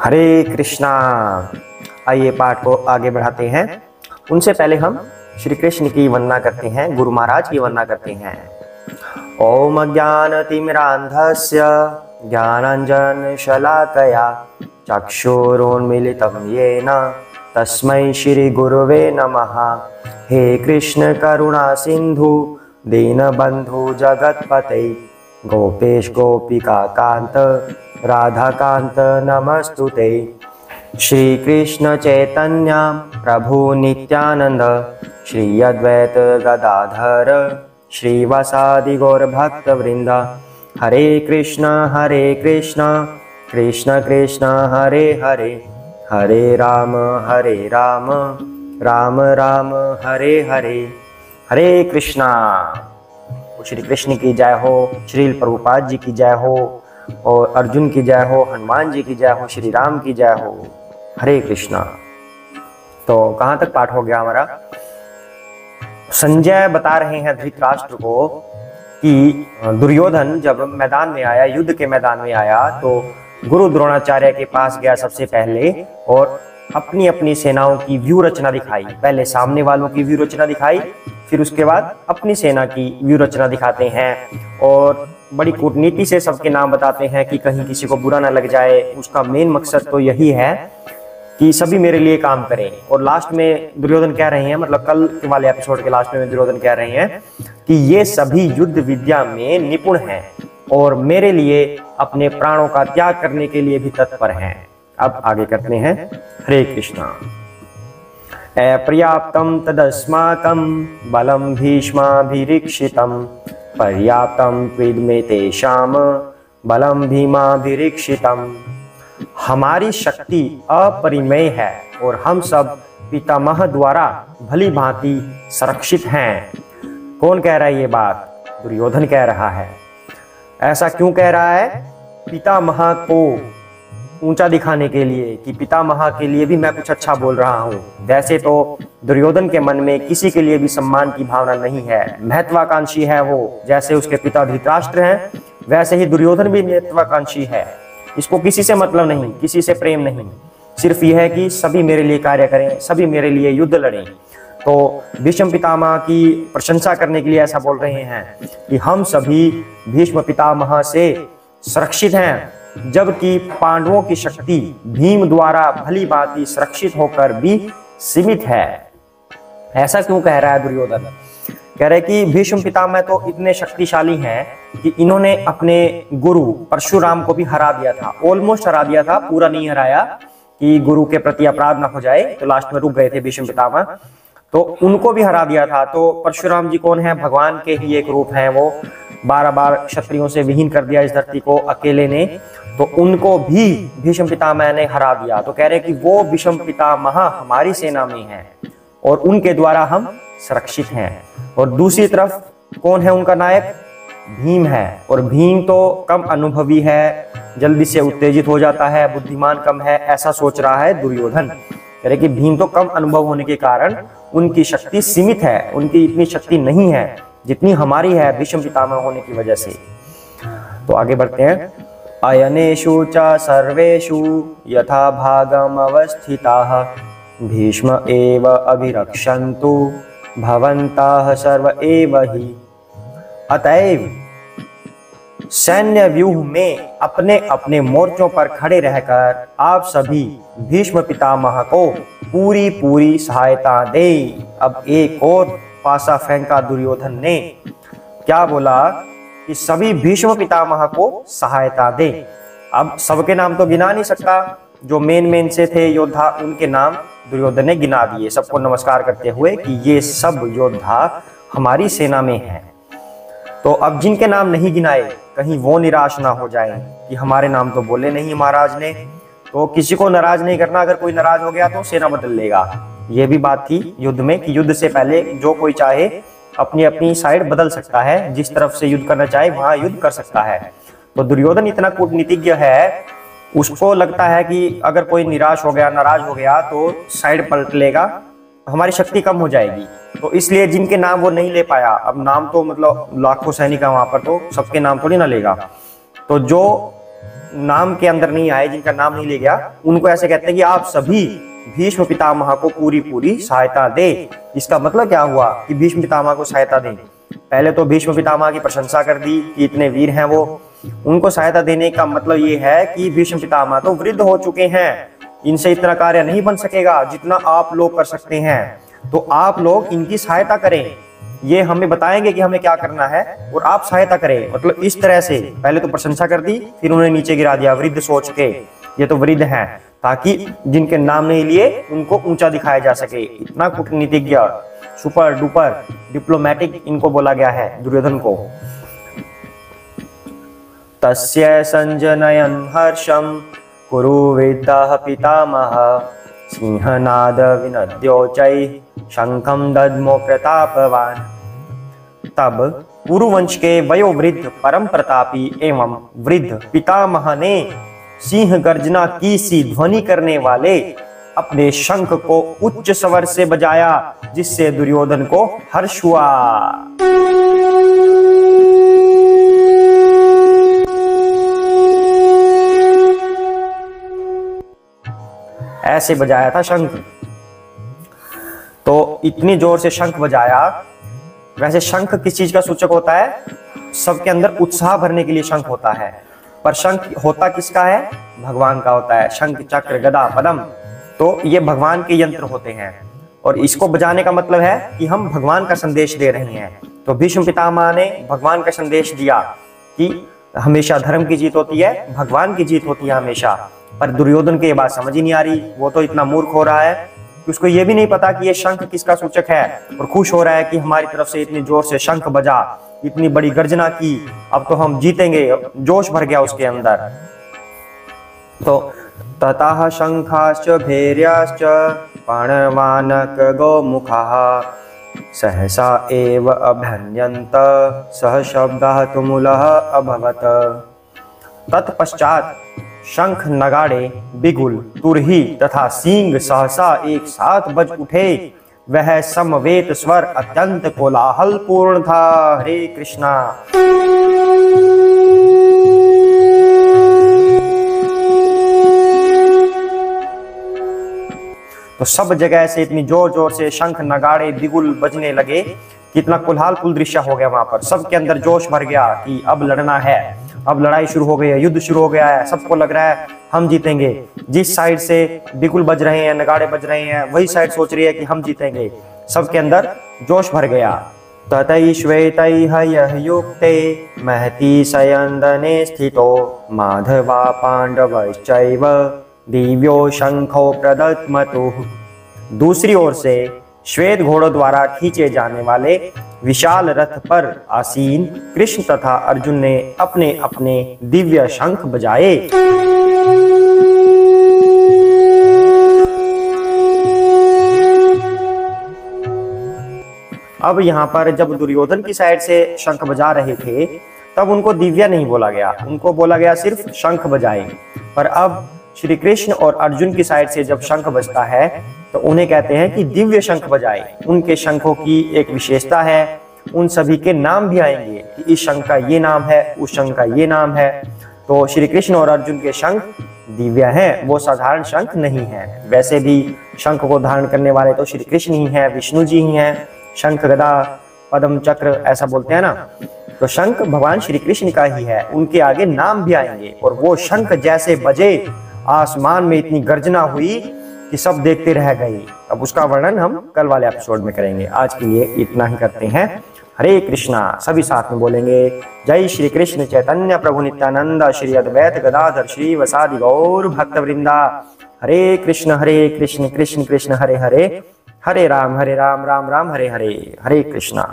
हरे कृष्णा। आइए पाठ को आगे बढ़ाते हैं। उनसे पहले हम श्री कृष्ण की वंदना करते हैं, गुरु महाराज की वंदना करते हैं। ओम अज्ञानतिमिरान्धस्य ज्ञानाञ्जनशलाकया चक्षुरुन्मीलितं येन तस्मै श्री गुरुवे नमः। हे कृष्ण करुणा सिंधु दीनबंधु जगत्पते गोपेश गोपिका कांत राधा कांत नमस्तुते। श्री कृष्ण चैतन्य प्रभु नित्यानंद श्री अद्वैत गदाधर श्रीवासादि गौर भक्त वृंद। हरे कृष्ण कृष्ण कृष्ण हरे हरे, हरे राम राम राम हरे हरे। हरे कृष्णा। श्री कृष्ण की जय हो, श्रील प्रभुपाद जी की जय हो, और अर्जुन की जय हो, हनुमान जी की जय हो, श्री राम की जय हो। हरे कृष्णा। तो कहाँ तक पाठ हो गया हमारा? संजय बता रहे हैं धृतराष्ट्र को कि दुर्योधन जब मैदान में आया, युद्ध के मैदान में आया, तो गुरु द्रोणाचार्य के पास गया सबसे पहले और अपनी अपनी सेनाओं की व्यूह रचना दिखाई। पहले सामने वालों की व्यूह रचना दिखाई, फिर उसके बाद अपनी सेना की व्यूह रचना दिखाते हैं और बड़ी कूटनीति से सबके नाम बताते हैं कि कहीं किसी को बुरा ना लग जाए। उसका मेन मकसद तो यही है कि सभी मेरे लिए काम करें। और लास्ट में दुर्योधन कह रहे हैं, मतलब कल के वाले एपिसोड के लास्ट में दुर्योधन कह रहे हैं कि ये सभी युद्ध विद्या में निपुण हैं और मेरे लिए अपने प्राणों का त्याग करने के लिए भी तत्पर हैं। अब आगे करते हैं। हरे कृष्णा। अपर्याप्तं तदस्माकं बलं भीष्माभिरीक्षितं पर्याप्तं त्विदमे तेषां बलं भीमाभिरीक्षितं। हमारी शक्ति अपरिमेय है और हम सब पितामह द्वारा भली भांति संरक्षित हैं। कौन कह रहा है ये बात? दुर्योधन कह रहा है। ऐसा क्यों कह रहा है? पितामह को ऊंचा दिखाने के लिए कि पितामह के लिए भी मैं कुछ अच्छा बोल रहा हूँ। वैसे तो दुर्योधन के मन में किसी के लिए भी सम्मान की भावना नहीं है, महत्वाकांक्षी है वो। जैसे उसके पिता धृतराष्ट्र हैं, वैसे ही दुर्योधन भी महत्वाकांक्षी है। इसको किसी से मतलब नहीं, किसी से प्रेम नहीं, सिर्फ यह है कि सभी मेरे लिए कार्य करें, सभी मेरे लिए युद्ध लड़ें। तो भीष्म पितामह की प्रशंसा करने के लिए ऐसा बोल रहे हैं कि हम सभी भीष्म पितामह से सुरक्षित हैं, जबकि पांडवों की शक्ति भीम द्वारा भली भांति सुरक्षित होकर भी सीमित है। ऐसा क्यों कह रहा है दुर्योधन? कह रहे कि भीष्म पितामह तो इतने शक्तिशाली हैं कि इन्होंने अपने गुरु परशुराम को भी हरा दिया था। ऑलमोस्ट हरा दिया था, पूरा नहीं हराया कि गुरु के प्रति अपराध ना हो जाए, तो लास्ट में रुक गए थे भीष्म पितामह, तो उनको भी हरा दिया था। तो परशुराम जी कौन है? भगवान के ही एक रूप हैं। वो 12 बार क्षत्रियों से विहीन कर दिया इस धरती को अकेले ने, तो उनको भी भीष्म पितामह ने हरा दिया। तो कह रहे कि वो भीष्म पितामह हमारी सेना में हैं और उनके द्वारा हम सुरक्षित हैं। और दूसरी तरफ कौन है उनका नायक? भीम है। और भीम तो कम अनुभवी है, जल्दी से उत्तेजित हो जाता है, बुद्धिमान कम है, ऐसा सोच रहा है दुर्योधन। कह रहे कि भीम तो कम अनुभव होने के कारण उनकी शक्ति सीमित है, उनकी इतनी शक्ति नहीं है जितनी हमारी है भीष्म पितामह होने की वजह से। तो आगे बढ़ते हैं। अयनेषु च सर्वेषु यथा भागम अवस्थिताः भीष्म एव अभिरक्षन्तु भवन्तः सर्व एव हि। अतएव सैन्य व्यूह में अपने अपने मोर्चों पर खड़े रहकर आप सभी भीष्म पितामह को पूरी पूरी सहायता दे। अब एक और पासा फेंका दुर्योधन ने। क्या बोला? कि सभी भीष्म पितामह को सहायता दे। अब सबके नाम तो गिना नहीं सकता, जो मेन से थे योद्धा उनके नाम दुर्योधन ने गिना दिए, सबको नमस्कार करते हुए कि ये सब योद्धा हमारी सेना में हैं। तो अब जिनके नाम नहीं गिनाए, कहीं वो निराश ना हो जाए कि हमारे नाम तो बोले नहीं महाराज ने। तो किसी को नाराज नहीं करना, अगर कोई नाराज हो गया तो सेना बदल लेगा। ये भी बात थी युद्ध में कि युद्ध से पहले जो कोई चाहे अपनी अपनी साइड बदल सकता है, जिस तरफ से युद्ध करना चाहे वहां युद्ध कर सकता है। तो दुर्योधन इतना कूटनीतिज्ञ है, उसको लगता है कि अगर कोई निराश हो गया, नाराज हो गया तो साइड पलट लेगा, हमारी शक्ति कम हो जाएगी। तो इसलिए जिनके नाम वो नहीं ले पाया, अब नाम तो मतलब लाखों सैनिक है वहां पर, तो सबके नाम थोड़ी ना लेगा। तो जो नाम के अंदर नहीं आए, जिनका नाम नहीं ले गया, उनको ऐसे कहते हैं कि आप सभी भीष्म पितामह को पूरी सहायता दे। इसका मतलब क्या हुआ कि भीष्म पितामह को सहायता दें। पहले तो भीष्म पितामह की प्रशंसा कर दी कि इतने वीर हैं वो। उनको सहायता देने का मतलब ये है कि भीष्म पितामह तो वृद्ध हो चुके हैं, इनसे इतना कार्य नहीं बन सकेगा जितना आप लोग कर सकते हैं, तो आप लोग इनकी सहायता करें। ये हमें बताएंगे कि हमें क्या करना है और आप सहायता करें। मतलब इस तरह से पहले तो प्रशंसा कर दी, फिर उन्हें नीचे गिरा दिया वृद्ध सोच के, ये तो वृद्ध हैं, ताकि जिनके नाम नहीं लिए उनको ऊंचा दिखाया जा सके। इतना कूटनीतिज्ञ, सुपर डुपर डिप्लोमेटिक इनको बोला गया है दुर्योधन को। तस्य संजनयन् हर्षं कुरुवृद्धः पितामह सिंहनाद विनद्योचैः शंखं दद्मो प्रतापवान। तब कुरुवंश के वयोवृद्ध परम प्रतापी एवं वृद्ध पितामह ने सिंह गर्जना की सी ध्वनि करने वाले अपने शंख को उच्च स्वर से बजाया, जिससे दुर्योधन को हर्ष हुआ। ऐसे बजाया था शंख, तो इतनी जोर से शंख बजाया। वैसे शंख किस चीज का सूचक होता है? सबके अंदर उत्साह भरने के लिए शंख होता है, पर शंख होता किसका है? भगवान का होता है। शंख चक्र गदा पद्म, तो ये भगवान के यंत्र होते हैं, और इसको बजाने का मतलब है कि हम भगवान का संदेश दे रहे हैं। तो भीष्म पितामह ने भगवान का संदेश दिया कि हमेशा धर्म की जीत होती है, भगवान की जीत होती है हमेशा। पर दुर्योधन को ये बात समझ ही नहीं आ रही, वो तो इतना मूर्ख हो रहा है कि उसको ये भी नहीं पता कि ये शंख किसका सूचक है, और खुश हो रहा है कि हमारी तरफ से इतनी जोर से शंख बजा, इतनी बड़ी गर्जना की, अब तो हम जीतेंगे। जोश भर गया उसके अंदर। तो ततः शंखाश्च भैर्याश्च पाणवानक गोमुखाः सहसा एव अभ्यन्यन्त सह शब्दः तुमुलः अभवत्। तत्पश्चात शंख नगाड़े बिगुल तुरही तथा सींग सहसा एक साथ बज उठे। वह समवेत स्वर अत्यंत कोलाहल पूर्ण था। हरे कृष्णा। तो सब जगह से इतनी जोर जोर से शंख नगाड़े बिगुल बजने लगे, कितना कोलाहलपूर्ण दृश्य हो गया वहां पर। सबके अंदर जोश भर गया कि अब लड़ना है, अब लड़ाई शुरू हो गई है, युद्ध शुरू हो गया है। सबको लग रहा है हम जीतेंगे। जिस साइड से बिगुल बज रहे हैं, नगाड़े बज रहे हैं, वही साइड सोच रही है कि हम जीतेंगे। सबके अंदर जोश भर गया। ततै श्वेतैः यः युक्ते महती सयन्दने स्थितो माधवा पांडवश्चैव दिव्यो शंखो प्रदत्मतुः। दूसरी ओर से श्वेत घोड़ों द्वारा खींचे जाने वाले विशाल रथ पर आसीन कृष्ण तथा अर्जुन ने अपने अपने दिव्य शंख बजाए। अब यहाँ पर जब दुर्योधन की साइड से शंख बजा रहे थे, तब उनको दिव्य नहीं बोला गया, उनको बोला गया सिर्फ शंख बजाए। पर अब श्री कृष्ण और अर्जुन की साइड से जब शंख बजता है, तो उन्हें कहते हैं कि दिव्य शंख बजाए। उनके शंखों की एक विशेषता है, उन सभी के नाम भी आएंगे कि इस शंख का ये नाम है, उस शंख का ये नाम है। तो श्री कृष्ण और अर्जुन के शंख दिव्य हैं, वो साधारण शंख नहीं है। वैसे भी शंख को धारण करने वाले तो श्री कृष्ण ही हैं, विष्णु जी ही हैं। शंख गदा पद्म चक्र ऐसा बोलते हैं ना, तो शंख भगवान श्री कृष्ण का ही है। उनके आगे नाम भी आएंगे, और वो शंख जैसे बजे, आसमान में इतनी गर्जना हुई कि सब देखते रह गए। अब उसका वर्णन हम कल वाले एपिसोड में करेंगे। आज के लिए इतना ही करते हैं। हरे कृष्णा। सभी साथ में बोलेंगे। जय श्री कृष्ण चैतन्य प्रभु नित्यानंद श्री अद्वैत गदाधर श्री वसादि गौर भक्त वृंदा। हरे कृष्ण कृष्ण कृष्ण हरे हरे, हरे राम राम राम हरे हरे। हरे कृष्णा।